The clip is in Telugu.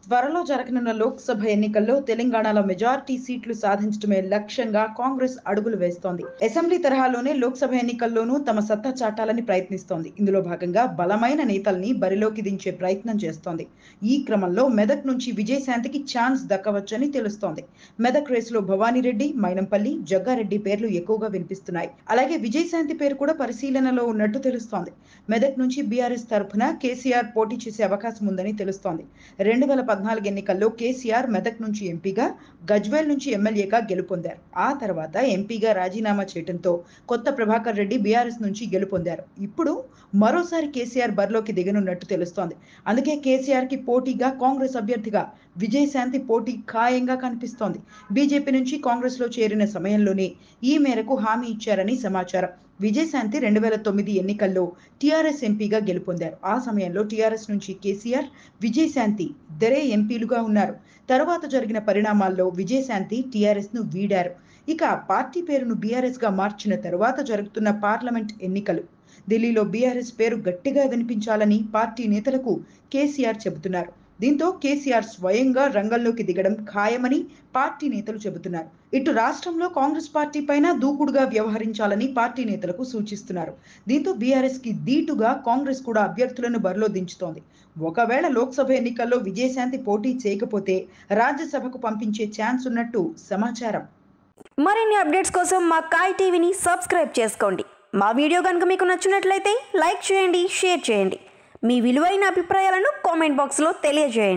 త్వరలో జరగనున్న లోక్సభ ఎన్నికల్లో తెలంగాణలో మెజారిటీ సీట్లు సాధించడమే లక్ష్యంగా కాంగ్రెస్ అడుగులు వేస్తోంది. అసెంబ్లీ తరహాలోనే లోక్సభ ఎన్నికల్లోనూ తమ సత్తా చాటాలని ప్రయత్నిస్తోంది. ఇందులో భాగంగా బలమైన నేతల్ని బరిలోకి దించే ప్రయత్నం చేస్తోంది. ఈ క్రమంలో మెదక్ నుంచి విజయశాంతికి ఛాన్స్ దక్కవచ్చని తెలుస్తోంది. మెదక్ రేసులో భవానీరెడ్డి, మైనంపల్లి, జగ్గారెడ్డి పేర్లు ఎక్కువగా వినిపిస్తున్నాయి. అలాగే విజయశాంతి పేరు కూడా పరిశీలనలో ఉన్నట్టు తెలుస్తోంది. మెదక్ నుంచి బీఆర్ఎస్ తరఫున కేసీఆర్ పోటీ చేసే అవకాశం ఉందని తెలుస్తోంది. 2014 ఎన్నికల్లో కేసీఆర్ మెదక్ నుంచి ఎంపీగా, గజ్వేల్ నుంచి ఎమ్మెల్యేగా గెలుపొందారు. ఆ తర్వాత ఎంపీగా రాజీనామా చేయడంతో కొత్త ప్రభాకర్ రెడ్డి బీఆర్ఎస్ నుంచి గెలుపొందారు. ఇప్పుడు మరోసారి కేసీఆర్ బరిలోకి దిగనున్నట్టు తెలుస్తోంది. అందుకే కేసీఆర్ కి పోటీగా కాంగ్రెస్ అభ్యర్థిగా విజయశాంతి పోటీ ఖాయంగా కనిపిస్తోంది. బీజేపీ నుంచి కాంగ్రెస్ లో చేరిన సమయంలోనే ఈ మేరకు హామీ ఇచ్చారని సమాచారం. విజయశాంతి 2009 ఎన్నికల్లో టీఆర్ఎస్ ఎంపీగా గెలుపొందారు. ఆ సమయంలో టీఆర్ఎస్ నుంచి కేసీఆర్, విజయశాంతి ఇద్దరే ఎంపీలుగా ఉన్నారు. తర్వాత జరిగిన పరిణామాల్లో విజయశాంతి టీఆర్ఎస్ ను వీడారు. ఇక పార్టీ పేరును బీఆర్ఎస్ గా మార్చిన తర్వాత జరుగుతున్న పార్లమెంట్ ఎన్నికలు ఢిల్లీలో బీఆర్ఎస్ పేరు గట్టిగా వినిపించాలని పార్టీ నేతలకు కేసీఆర్ చెబుతున్నారు. దీంతో కేసీఆర్ స్వయంగా రంగంలోకి దిగడం ఖాయమని పార్టీ నేతలు చెబుతున్నారు. ఇటు రాష్ట్రంలో కాంగ్రెస్ పార్టీ పైన దూకుడుగా వ్యవహరించాలని పార్టీ నేతలకు సూచిస్తున్నారు. దీంతో బీఆర్ఎస్ కి దీటుగా కాంగ్రెస్ కూడా అభ్యర్థులను బరిలో దించుతోంది. ఒకవేళ లోక్సభ ఎన్నికల్లో విజయశాంతి పోటీ చేయకపోతే రాజ్యసభకు పంపించే ఛాన్స్ ఉన్నట్టు సమాచారం. మరిన్ని అప్డేట్స్ కోసం మా కాయ్ టీవీని సబ్స్క్రైబ్ చేసుకోండి. మా వీడియో కనుక మీకు నచ్చినట్లయితే లైక్ చేయండి, షేర్ చేయండి. మీ విలువైన అభిప్రాయాలను కామెంట్ బాక్స్లో తెలియజేయండి.